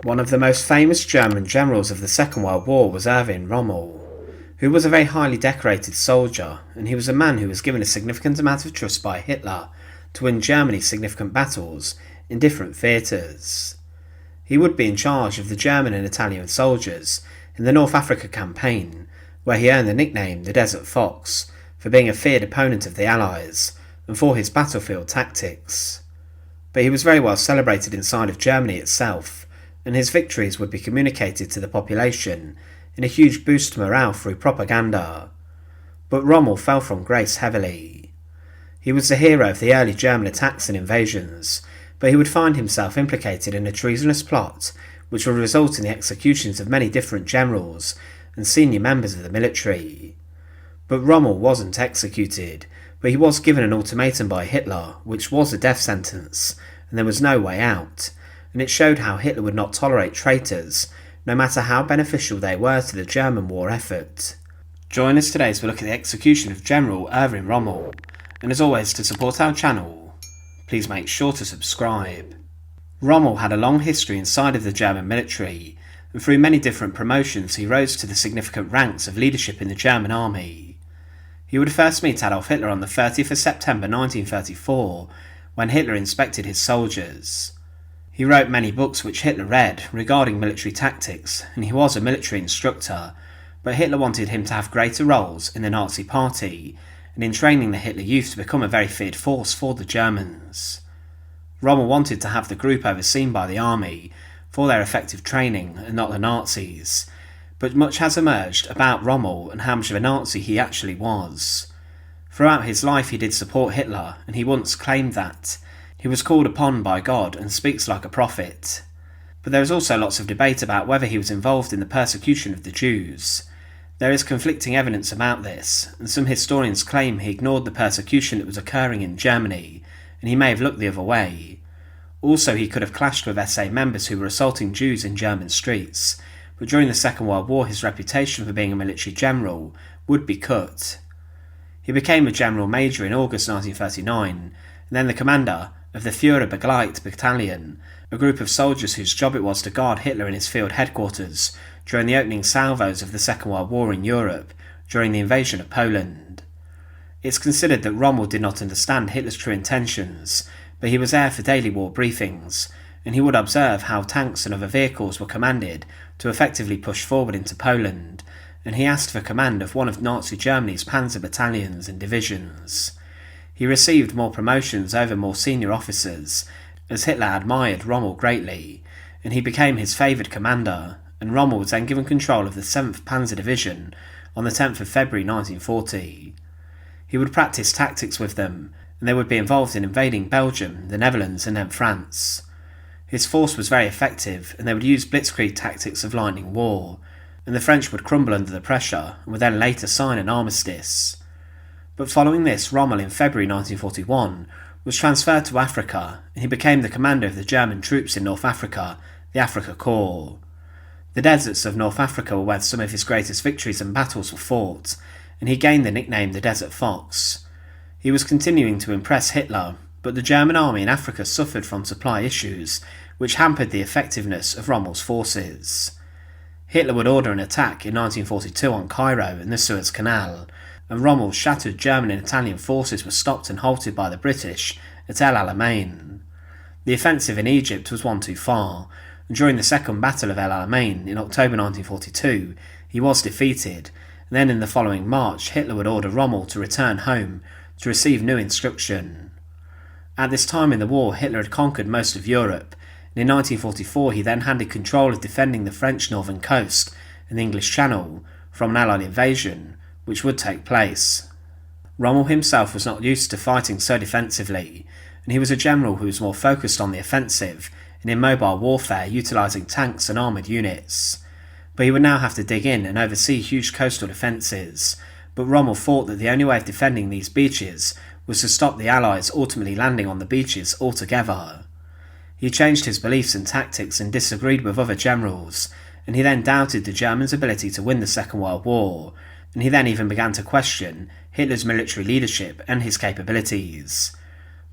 One of the most famous German generals of the Second World War was Erwin Rommel, who was a very highly decorated soldier, and he was a man who was given a significant amount of trust by Hitler to win Germany's significant battles in different theatres. He would be in charge of the German and Italian soldiers in the North Africa campaign, where he earned the nickname the Desert Fox for being a feared opponent of the Allies and for his battlefield tactics. But he was very well celebrated inside of Germany itself, and his victories would be communicated to the population in a huge boost to morale through propaganda. But Rommel fell from grace heavily. He was the hero of the early German attacks and invasions, but he would find himself implicated in a treasonous plot which would result in the executions of many different generals and senior members of the military. But Rommel wasn't executed, but he was given an ultimatum by Hitler, which was a death sentence, and there was no way out, and it showed how Hitler would not tolerate traitors, no matter how beneficial they were to the German war effort. Join us today as we look at the execution of General Erwin Rommel, and as always, to support our channel, please make sure to subscribe. Rommel had a long history inside of the German military, and through many different promotions he rose to the significant ranks of leadership in the German army. He would first meet Adolf Hitler on the 30th of September 1934, when Hitler inspected his soldiers. He wrote many books which Hitler read regarding military tactics, and he was a military instructor, but Hitler wanted him to have greater roles in the Nazi Party and in training the Hitler Youth to become a very feared force for the Germans. Rommel wanted to have the group overseen by the army for their effective training and not the Nazis, but much has emerged about Rommel and how much of a Nazi he actually was. Throughout his life he did support Hitler, and he once claimed that he was called upon by God and speaks like a prophet. But there is also lots of debate about whether he was involved in the persecution of the Jews. There is conflicting evidence about this, and some historians claim he ignored the persecution that was occurring in Germany, and he may have looked the other way. Also, he could have clashed with SA members who were assaulting Jews in German streets, but during the Second World War his reputation for being a military general would be cut. He became a general major in August 1939, and then the commander of the Führerbegleiter Battalion, a group of soldiers whose job it was to guard Hitler in his field headquarters during the opening salvos of the Second World War in Europe during the invasion of Poland. It's considered that Rommel did not understand Hitler's true intentions, but he was there for daily war briefings, and he would observe how tanks and other vehicles were commanded to effectively push forward into Poland, and he asked for command of one of Nazi Germany's panzer battalions and divisions. He received more promotions over more senior officers, as Hitler admired Rommel greatly, and he became his favoured commander, and Rommel was then given control of the 7th Panzer Division on the 10th of February 1940. He would practice tactics with them, and they would be involved in invading Belgium, the Netherlands and then France. His force was very effective, and they would use blitzkrieg tactics of lightning war, and the French would crumble under the pressure and would then later sign an armistice. But following this, Rommel in February 1941 was transferred to Africa, and he became the commander of the German troops in North Africa, the Afrika Korps. The deserts of North Africa were where some of his greatest victories and battles were fought, and he gained the nickname the Desert Fox. He was continuing to impress Hitler, but the German army in Africa suffered from supply issues, which hampered the effectiveness of Rommel's forces. Hitler would order an attack in 1942 on Cairo and the Suez Canal, and Rommel's shattered German and Italian forces were stopped and halted by the British at El Alamein. The offensive in Egypt was one too far, and during the Second Battle of El Alamein in October 1942 he was defeated, and then in the following March Hitler would order Rommel to return home to receive new instruction. At this time in the war Hitler had conquered most of Europe, and in 1944 he then handed control of defending the French northern coast and the English Channel from an Allied invasion, which would take place. Rommel himself was not used to fighting so defensively, and he was a general who was more focused on the offensive and in mobile warfare utilising tanks and armoured units. But he would now have to dig in and oversee huge coastal defences, but Rommel thought that the only way of defending these beaches was to stop the Allies ultimately landing on the beaches altogether. He changed his beliefs and tactics and disagreed with other generals, and he then doubted the Germans' ability to win the Second World War, and he then even began to question Hitler's military leadership and his capabilities.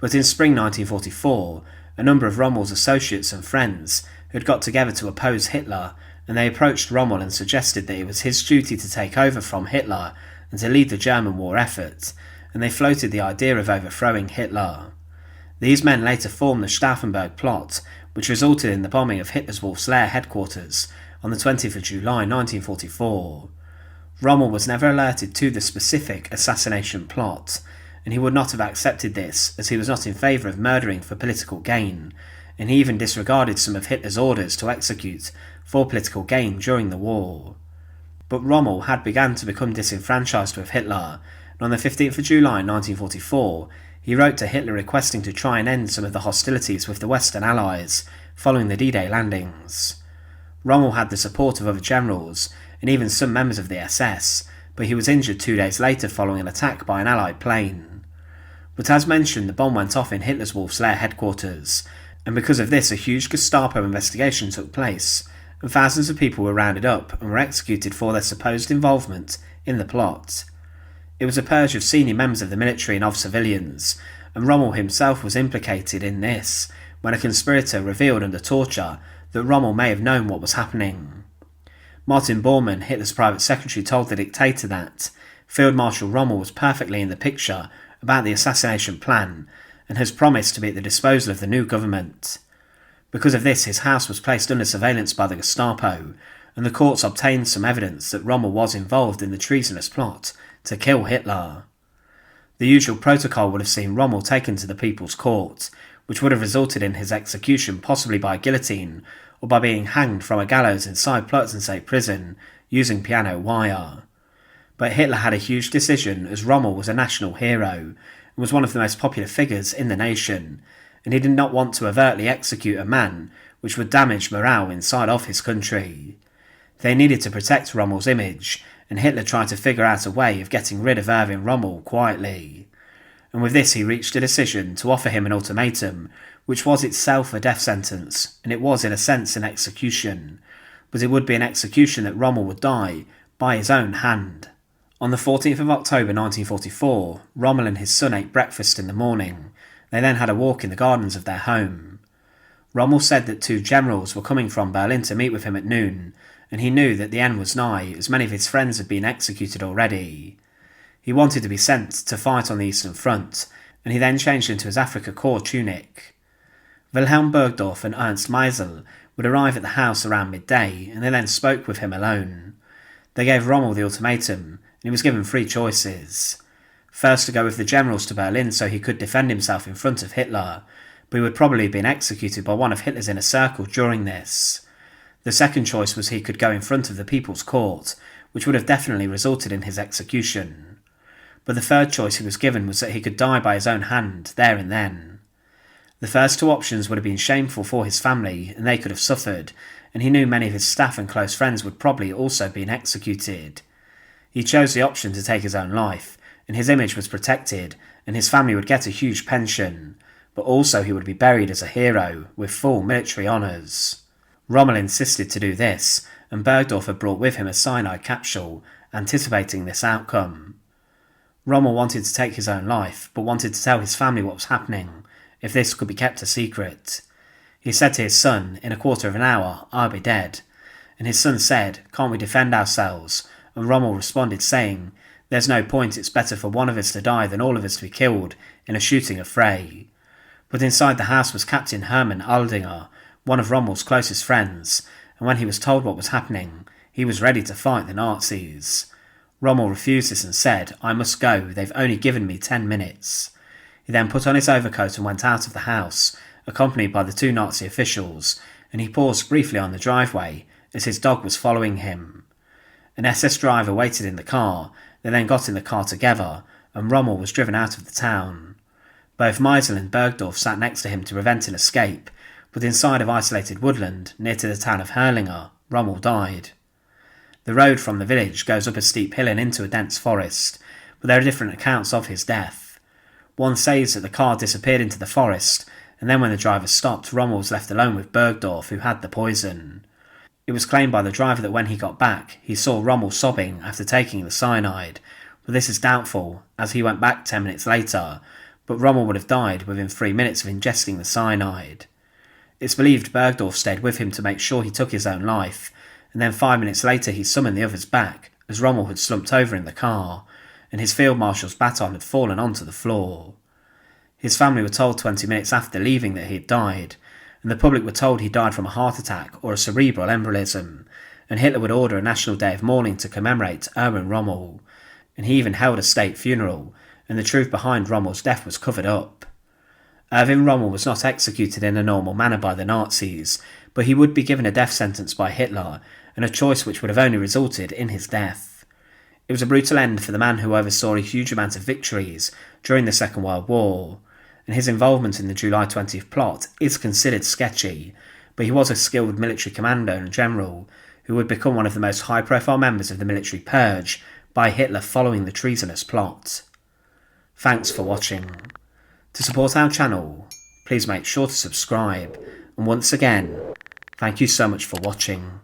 But in spring 1944, a number of Rommel's associates and friends who had got together to oppose Hitler, and they approached Rommel and suggested that it was his duty to take over from Hitler and to lead the German war effort, and they floated the idea of overthrowing Hitler. These men later formed the Stauffenberg plot, which resulted in the bombing of Hitler's Wolf's Lair headquarters on the 20th of July 1944. Rommel was never alerted to the specific assassination plot, and he would not have accepted this as he was not in favour of murdering for political gain, and he even disregarded some of Hitler's orders to execute for political gain during the war. But Rommel had begun to become disenfranchised with Hitler, and on the 15th of July 1944 he wrote to Hitler requesting to try and end some of the hostilities with the Western Allies following the D-Day landings. Rommel had the support of other generals and even some members of the SS, but he was injured 2 days later following an attack by an Allied plane. But as mentioned, the bomb went off in Hitler's Wolf's Lair headquarters, and because of this a huge Gestapo investigation took place, and thousands of people were rounded up and were executed for their supposed involvement in the plot. It was a purge of senior members of the military and of civilians, and Rommel himself was implicated in this when a conspirator revealed under torture that Rommel may have known what was happening. Martin Bormann, Hitler's private secretary, told the dictator that Field Marshal Rommel was perfectly in the picture about the assassination plan and has promised to be at the disposal of the new government. Because of this, his house was placed under surveillance by the Gestapo, and the courts obtained some evidence that Rommel was involved in the treasonous plot to kill Hitler. The usual protocol would have seen Rommel taken to the People's Court, which would have resulted in his execution possibly by guillotine or by being hanged from a gallows inside Plötzensee prison using piano wire. But Hitler had a huge decision, as Rommel was a national hero and was one of the most popular figures in the nation, and he did not want to overtly execute a man which would damage morale inside of his country. They needed to protect Rommel's image, and Hitler tried to figure out a way of getting rid of Erwin Rommel quietly. And with this he reached a decision to offer him an ultimatum, which was itself a death sentence, and it was in a sense an execution, but it would be an execution that Rommel would die by his own hand. On the 14th of October 1944, Rommel and his son ate breakfast in the morning. They then had a walk in the gardens of their home. Rommel said that 2 generals were coming from Berlin to meet with him at noon, and he knew that the end was nigh, as many of his friends had been executed already. He wanted to be sent to fight on the Eastern Front, and he then changed into his Afrika Korps tunic. Wilhelm Burgdorf and Ernst Meisel would arrive at the house around midday, and they then spoke with him alone. They gave Rommel the ultimatum, and he was given 3 choices. First, to go with the generals to Berlin so he could defend himself in front of Hitler, but he would probably have been executed by one of Hitler's inner circle during this. The second choice was he could go in front of the People's Court, which would have definitely resulted in his execution. But the third choice he was given was that he could die by his own hand, there and then. The first 2 options would have been shameful for his family, and they could have suffered, and he knew many of his staff and close friends would probably also have been executed. He chose the option to take his own life, and his image was protected, and his family would get a huge pension, but also he would be buried as a hero, with full military honours. Rommel insisted to do this, and Bergdorf had brought with him a cyanide capsule, anticipating this outcome. Rommel wanted to take his own life, but wanted to tell his family what was happening, if this could be kept a secret. He said to his son, "In a quarter of an hour, I'll be dead." And his son said, "Can't we defend ourselves?" And Rommel responded saying, "There's no point, it's better for one of us to die than all of us to be killed in a shooting affray." But inside the house was Captain Hermann Aldinger, one of Rommel's closest friends, and when he was told what was happening, he was ready to fight the Nazis. Rommel refused this and said, "I must go, they've only given me 10 minutes. He then put on his overcoat and went out of the house, accompanied by the 2 Nazi officials, and he paused briefly on the driveway as his dog was following him. An SS driver waited in the car. They then got in the car together, and Rommel was driven out of the town. Both Meisel and Bergdorf sat next to him to prevent an escape, but inside of isolated woodland near to the town of Herrlinger, Rommel died. The road from the village goes up a steep hill and into a dense forest, but there are different accounts of his death. One says that the car disappeared into the forest, and then when the driver stopped, Rommel was left alone with Bergdorf, who had the poison. It was claimed by the driver that when he got back, he saw Rommel sobbing after taking the cyanide, but this is doubtful, as he went back 10 minutes later, but Rommel would have died within 3 minutes of ingesting the cyanide. It's believed Bergdorf stayed with him to make sure he took his own life, and then 5 minutes later he summoned the others back, as Rommel had slumped over in the car, and his Field Marshal's baton had fallen onto the floor. His family were told 20 minutes after leaving that he had died, and the public were told he died from a heart attack or a cerebral embolism, and Hitler would order a national day of mourning to commemorate Erwin Rommel, and he even held a state funeral, and the truth behind Rommel's death was covered up. Erwin Rommel was not executed in a normal manner by the Nazis, but he would be given a death sentence by Hitler, and a choice which would have only resulted in his death. It was a brutal end for the man who oversaw a huge amount of victories during the Second World War, and his involvement in the July 20th plot is considered sketchy, but he was a skilled military commander and general who would become one of the most high-profile members of the military purge by Hitler following the treasonous plot. Thanks for watching. To support our channel, please make sure to subscribe, and once again, thank you so much for watching.